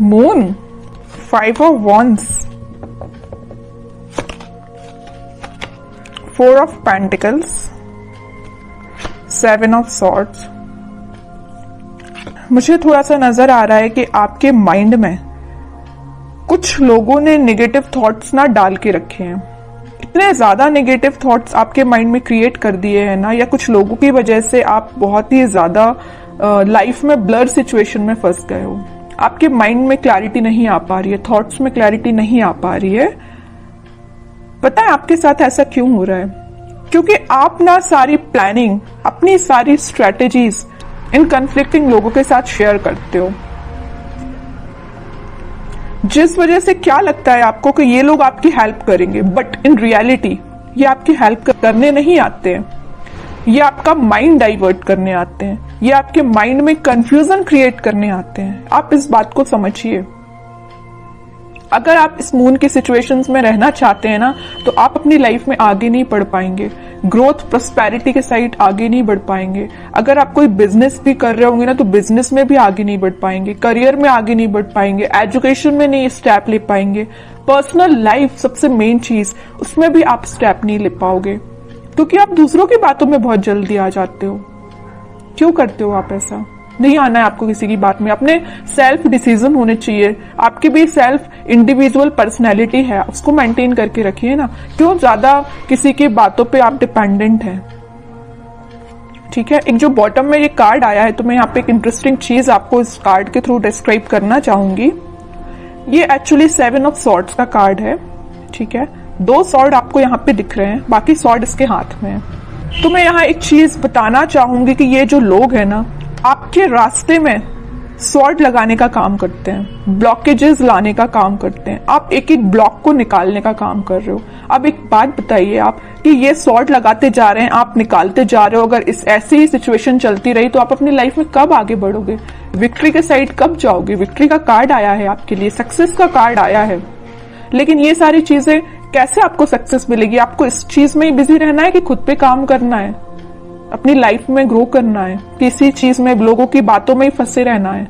Moon, 5 of wands, 4 of pentacles, 7 of swords। मुझे थोड़ा सा नजर आ रहा है कि आपके माइंड में कुछ लोगों ने नेगेटिव थॉट्स ना डाल के रखे हैं। इतने ज्यादा नेगेटिव थॉट्स आपके माइंड में क्रिएट कर दिए हैं ना, या कुछ लोगों की वजह से आप बहुत ही ज्यादा लाइफ में ब्लर सिचुएशन में फंस गए हो। आपके माइंड में क्लैरिटी नहीं आ पा रही है, थॉट्स में क्लैरिटी नहीं आ पा रही है। पता है आपके साथ ऐसा क्यों हो रहा है? क्योंकि आप ना सारी प्लानिंग, अपनी सारी स्ट्रेटेजीज इन कन्फ्लिक्टिंग लोगों के साथ शेयर करते हो, जिस वजह से क्या लगता है आपको कि ये लोग आपकी हेल्प करेंगे, बट इन रियलिटी ये आपकी हेल्प करने नहीं आते हैं। ये आपका माइंड डाइवर्ट करने आते हैं, ये आपके माइंड में कंफ्यूजन क्रिएट करने आते हैं। आप इस बात को समझिए। अगर आप इस मून की सिचुएशंस में रहना चाहते हैं ना, तो आप अपनी लाइफ में आगे नहीं बढ़ पाएंगे, ग्रोथ प्रोस्पेरिटी के साइड आगे नहीं बढ़ पाएंगे। अगर आप कोई बिजनेस भी कर रहे होंगे ना, तो बिजनेस में भी आगे नहीं बढ़ पाएंगे, करियर में आगे नहीं बढ़ पाएंगे, एजुकेशन में नहीं स्टेप ले पाएंगे, पर्सनल लाइफ सबसे मेन चीज, उसमें भी आप स्टेप नहीं ले पाओगे, क्योंकि आप दूसरों की बातों में बहुत जल्दी आ जाते हो। क्यों करते हो आप ऐसा? नहीं आना है आपको किसी की बात में। अपने सेल्फ डिसीजन होने चाहिए। आपकी भी सेल्फ इंडिविजुअल पर्सनैलिटी है, उसको मेंटेन करके रखिए ना। क्यों ज्यादा किसी की बातों पे आप डिपेंडेंट हैं? ठीक है। एक जो बॉटम में ये कार्ड आया है, तो मैं यहाँ पे एक इंटरेस्टिंग चीज आपको इस कार्ड के थ्रू डिस्क्राइब करना चाहूंगी। ये एक्चुअली 7 ऑफ सॉर्ड्स का कार्ड है। ठीक है, 2 सॉर्ड आपको यहाँ पे दिख रहे हैं, बाकी सॉर्ड इसके हाथ में है। तो मैं यहाँ एक चीज बताना चाहूंगी कि ये जो लोग हैं ना, आपके रास्ते में सॉर्ड लगाने का काम करते हैं, ब्लॉकेजेस लाने का काम करते हैं। आप एक एक ब्लॉक को निकालने का काम कर रहे हो। अब एक बात बताइए आप कि ये सॉर्ड लगाते जा रहे हैं, आप निकालते जा रहे हो। अगर इस ऐसी ही सिचुएशन चलती रही, तो आप अपनी लाइफ में कब आगे बढ़ोगे? विक्ट्री के साइड कब जाओगे? विक्ट्री का कार्ड आया है आपके लिए, सक्सेस का कार्ड आया है, लेकिन ये सारी चीजें कैसे आपको सक्सेस मिलेगी? आपको इस चीज में ही बिजी रहना है कि खुद पे काम करना है, अपनी लाइफ में ग्रो करना है, किसी चीज में लोगों की बातों में ही फंसे रहना है?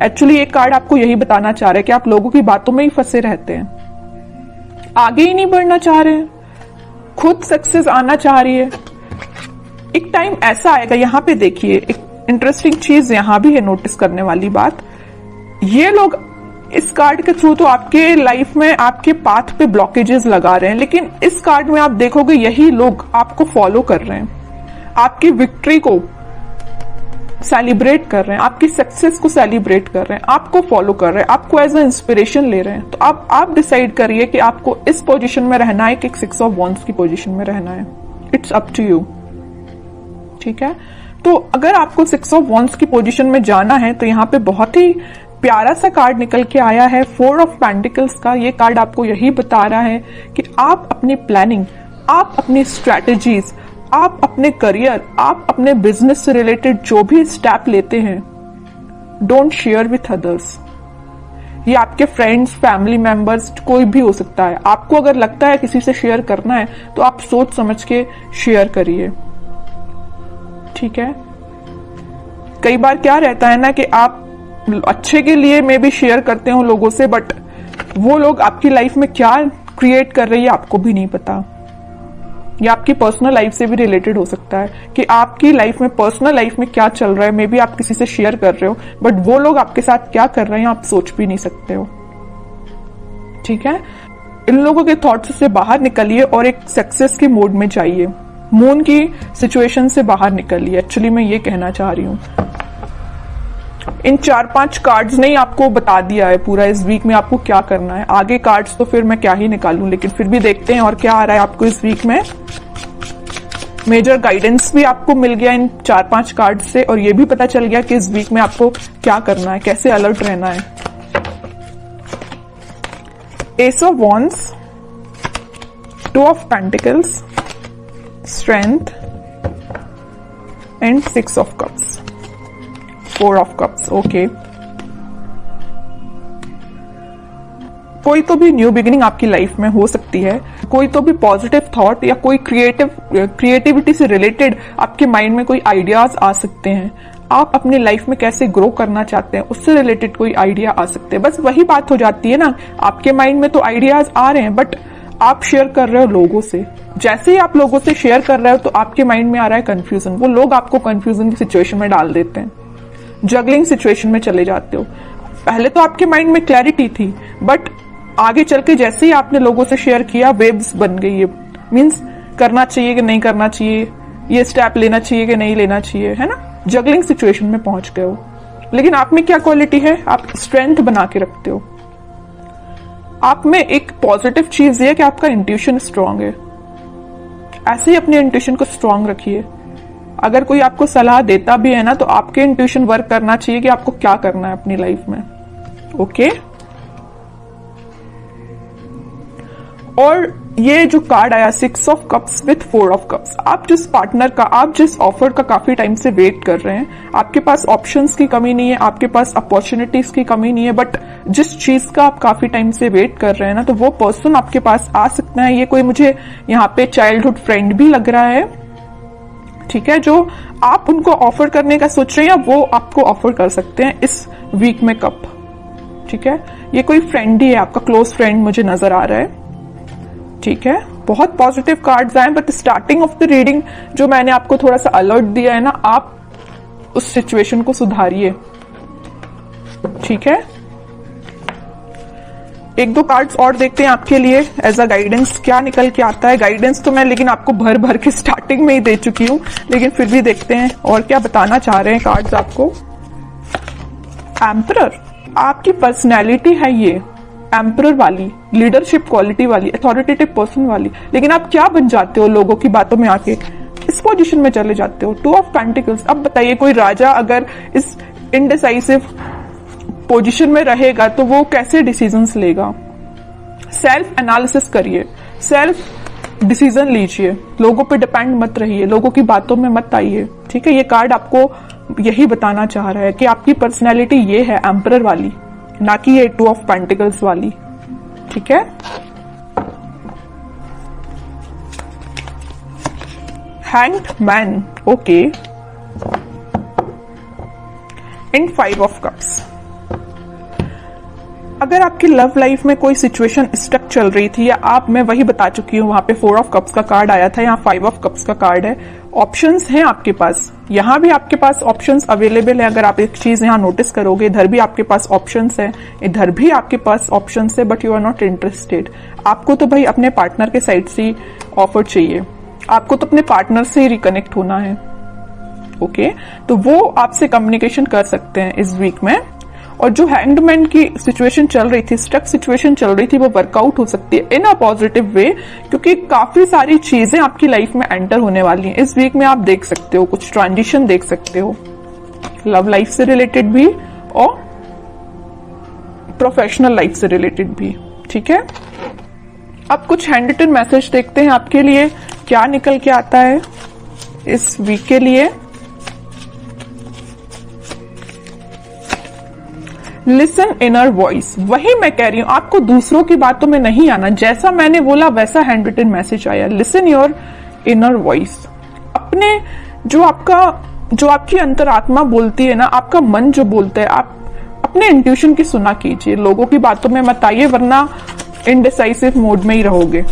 एक्चुअली एक कार्ड आपको यही बताना चाह रहा है कि आप लोगों की बातों में ही फंसे रहते हैं, आगे ही नहीं बढ़ना चाह रहे हैं, खुद सक्सेस आना चाह रही है। एक टाइम ऐसा आएगा, यहाँ पे देखिए एक इंटरेस्टिंग चीज यहाँ भी है नोटिस करने वाली बात। ये लोग इस कार्ड के थ्रू तो आपके लाइफ में आपके पाथ पे ब्लॉकेजेस लगा रहे हैं, लेकिन इस कार्ड में आप देखोगे यही लोग आपको फॉलो कर रहे हैं, आपकी विक्ट्री को सेलिब्रेट कर रहे हैं, आपकी सक्सेस को सेलिब्रेट कर रहे हैं, आपको फॉलो कर रहे हैं, आपको एज ए इंस्पिरेशन ले रहे हैं। तो अब आप डिसाइड करिए कि आपको इस पोजीशन में रहना है कि 6 ऑफ वॉन्ड्स की पोजीशन में रहना है। It's up to you. ठीक है, तो अगर आपको 6 ऑफ वॉन्ड्स की पोजीशन में जाना है, तो यहाँ पे बहुत ही प्यारा सा कार्ड निकल के आया है, 4 ऑफ पेंटिकल्स का। ये कार्ड आपको यही बता रहा है कि आप अपनी प्लानिंग, आप अपनी स्ट्रैटेजीज, आप अपने करियर, आप अपने बिजनेस से रिलेटेड जो भी स्टेप लेते हैं, डोंट शेयर विथ अदर्स। ये आपके फ्रेंड्स, फैमिली मेंबर्स, कोई भी हो सकता है। आपको अगर लगता है किसी से शेयर करना है, तो आप सोच समझ के शेयर करिए। ठीक है, कई बार क्या रहता है ना कि आप अच्छे के लिए मे भी शेयर करते हो लोगों से, बट वो लोग आपकी लाइफ में क्या क्रिएट कर रही है आपको भी नहीं पता। या आपकी पर्सनल लाइफ से भी रिलेटेड हो सकता है कि आपकी लाइफ में, पर्सनल लाइफ में क्या चल रहा है, मे बी आप किसी से शेयर कर रहे हो, बट वो लोग आपके साथ क्या कर रहे हैं आप सोच भी नहीं सकते हो। ठीक है, इन लोगों के थॉट्स से बाहर निकलिए और एक सक्सेस के मोड में जाइए। मून की सिचुएशन से बाहर निकलिए, एक्चुअली मैं ये कहना चाह रही हूं। इन 4-5 कार्ड्स ने ही आपको बता दिया है पूरा इस वीक में आपको क्या करना है। आगे कार्ड्स तो फिर मैं क्या ही निकालूं, लेकिन फिर भी देखते हैं और क्या आ रहा है आपको इस वीक में। मेजर गाइडेंस भी आपको मिल गया इन 4-5 कार्ड से, और ये भी पता चल गया कि इस वीक में आपको क्या करना है, कैसे अलर्ट रहना है। S of wands, 2 of pentacles, strength and 6 of cups, 4 of cups. Okay, कोई तो भी न्यू बिगिनिंग आपकी लाइफ में हो सकती है, कोई तो भी पॉजिटिव थॉट या कोई क्रिएटिविटी से रिलेटेड आपके माइंड में कोई आइडियाज आ सकते हैं। आप अपनी लाइफ में कैसे ग्रो करना चाहते हैं उससे रिलेटेड कोई आइडिया आ सकते हैं। बस वही बात हो जाती है ना, आपके माइंड में तो आइडियाज आ रहे हैं बट आप शेयर कर रहे हो लोगों से। जैसे ही आप लोगों से शेयर कर रहे हो तो आपके माइंड में आ रहा है कंफ्यूजन, वो लोग आपको कंफ्यूजन की सिचुएशन में डाल देते हैं, जगलिंग सिचुएशन में चले जाते हो। पहले तो आपके माइंड में क्लैरिटी थी बट आगे चल के जैसे ही आपने लोगों से शेयर किया वेव्स बन गई है, मीन्स करना चाहिए कि नहीं करना चाहिए, ये स्टेप लेना चाहिए कि नहीं लेना चाहिए, है ना, जगलिंग सिचुएशन में पहुंच गए हो। लेकिन आप में क्या क्वालिटी है, आप स्ट्रेंथ बना के रखते हो। आप में एक पॉजिटिव चीज है कि आपका इंट्यूशन स्ट्रांग है। ऐसे ही अपने इंट्यूशन को स्ट्रांग रखिए। अगर कोई आपको सलाह देता भी है ना तो आपके इंट्यूशन वर्क करना चाहिए कि आपको क्या करना है अपनी लाइफ में। ओके, और ये जो कार्ड आया 6 of cups with 4 of cups, आप जिस पार्टनर का, आप जिस ऑफर का काफी टाइम से वेट कर रहे हैं, आपके पास ऑप्शंस की कमी नहीं है, आपके पास अपॉर्चुनिटीज की कमी नहीं है, बट जिस चीज का आप काफी टाइम से वेट कर रहे हैं ना, तो वो पर्सन आपके पास आ सकता है। ये कोई मुझे यहाँ पे चाइल्डहुड फ्रेंड भी लग रहा है, ठीक है, जो आप उनको ऑफर करने का सोच रहे हैं या वो आपको ऑफर कर सकते हैं इस वीक में कप, ठीक है। ये कोई फ्रेंड ही है, आपका क्लोज फ्रेंड मुझे नजर आ रहा है, ठीक है। बहुत पॉजिटिव कार्ड्स आए but starting of the reading जो मैंने आपको थोड़ा सा अलर्ट दिया है ना, आप उस सिचुएशन को सुधारिए, ठीक है। एक दो कार्ड्स और देखते हैं आपके लिए एज अ गाइडेंस, क्या निकल के आता है। गाइडेंस तो मैं लेकिन आपको भर भर के स्टार्टिंग में ही दे चुकी हूं, लेकिन फिर भी देखते हैं और क्या बताना चाह रहे हैं कार्ड्स आपको। एम्परर, आपकी पर्सनैलिटी है ये एम्परर वाली, लीडरशिप क्वालिटी वाली, अथॉरिटेटिव पर्सन वाली, लेकिन आप क्या बन जाते हो लोगों की बातों में आके, इस पोजीशन में चले जाते हो। 2 ऑफ पेंटिकल्स, अब बताइए कोई राजा अगर इस इनडिसाइसिव पोजीशन में रहेगा तो वो कैसे डिसीजंस लेगा। सेल्फ एनालिसिस करिए, सेल्फ डिसीजन लीजिए, लोगों पे डिपेंड मत रहिए, लोगों की बातों में मत आइए, ठीक है। ये कार्ड आपको यही बताना चाह रहा है कि आपकी पर्सनैलिटी ये है एम्परर वाली, ना कि ये 2 ऑफ पेंटिकल्स वाली, ठीक है। Hanged man, okay, and 5 of cups. अगर आपकी लव लाइफ में कोई सिचुएशन स्टक चल रही थी या आप, मैं वही बता चुकी हूं, वहां पे 4 ऑफ कप्स का कार्ड आया था, यहाँ 5 ऑफ कप्स का कार्ड है। ऑप्शंस हैं आपके पास, यहां भी आपके पास ऑप्शंस अवेलेबल है। अगर आप एक चीज यहां नोटिस करोगे, इधर भी आपके पास ऑप्शंस है, इधर भी आपके पास ऑप्शंस है, but you are not interested. आपको तो भाई अपने पार्टनर के साइड से ऑफर चाहिए, आपको तो अपने पार्टनर से ही रिकनेक्ट होना है, ओके। तो वो आपसे कम्युनिकेशन कर सकते हैं इस वीक में। और जो हैंगमैन की सिचुएशन चल रही थी, स्टक सिचुएशन चल रही थी, वो वर्कआउट हो सकती है इन अ पॉजिटिव वे, क्योंकि काफी सारी चीजें आपकी लाइफ में एंटर होने वाली हैं इस वीक में। आप देख सकते हो, कुछ ट्रांजिशन देख सकते हो, लव लाइफ से रिलेटेड भी और प्रोफेशनल लाइफ से रिलेटेड भी, ठीक है। अब कुछ हैंड रिटन मैसेज देखते हैं आपके लिए क्या निकल के आता है इस वीक के लिए। लिसन इनर वॉइस, वही मैं कह रही हूं, आपको दूसरों की बातों में नहीं आना, जैसा मैंने बोला वैसा हैंड रिटन मैसेज आया। लिसन योर इनर वॉइस, अपने जो आपकी अंतरात्मा बोलती है ना, आपका मन जो बोलता है, आप अपने इंट्यूशन की सुना कीजिए, लोगों की बातों में मत आइए, वरना इनडिसाइसिव मोड में ही रहोगे।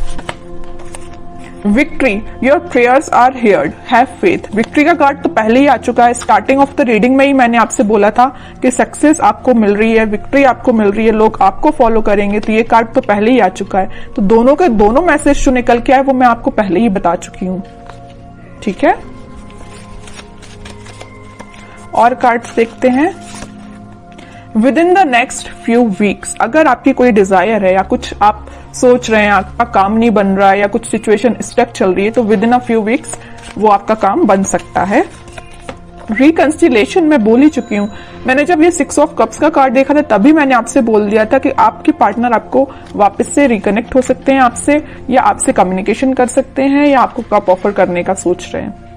Victory, your prayers are heard, have faith. Victory का कार्ड तो पहले ही आ चुका है, स्टार्टिंग ऑफ द रीडिंग में ही मैंने आपसे बोला था कि सक्सेस आपको मिल रही है, विक्ट्री आपको मिल रही है, लोग आपको फॉलो करेंगे, तो ये कार्ड तो पहले ही आ चुका है। तो दोनों के दोनों मैसेज जो निकल के आए वो मैं आपको पहले ही बता चुकी हूं, ठीक है। और कार्ड्स देखते हैं। With in the next few weeks, अगर आपकी कोई डिजायर है या कुछ आप सोच रहे हैं, आपका काम नहीं बन रहा है या कुछ सिचुएशन स्टक चल रही है, तो with in a few weeks वो आपका काम बन सकता है। रिकंसिलेशन मैं बोल ही चुकी हूं, मैंने जब ये 6 ऑफ कप्स का कार्ड देखा था तभी मैंने आपसे बोल दिया था कि आपके पार्टनर आपको वापस से रिकनेक्ट हो सकते हैं आपसे, या आपसे कम्युनिकेशन कर सकते हैं, या आपको कप ऑफर करने का सोच रहे हैं।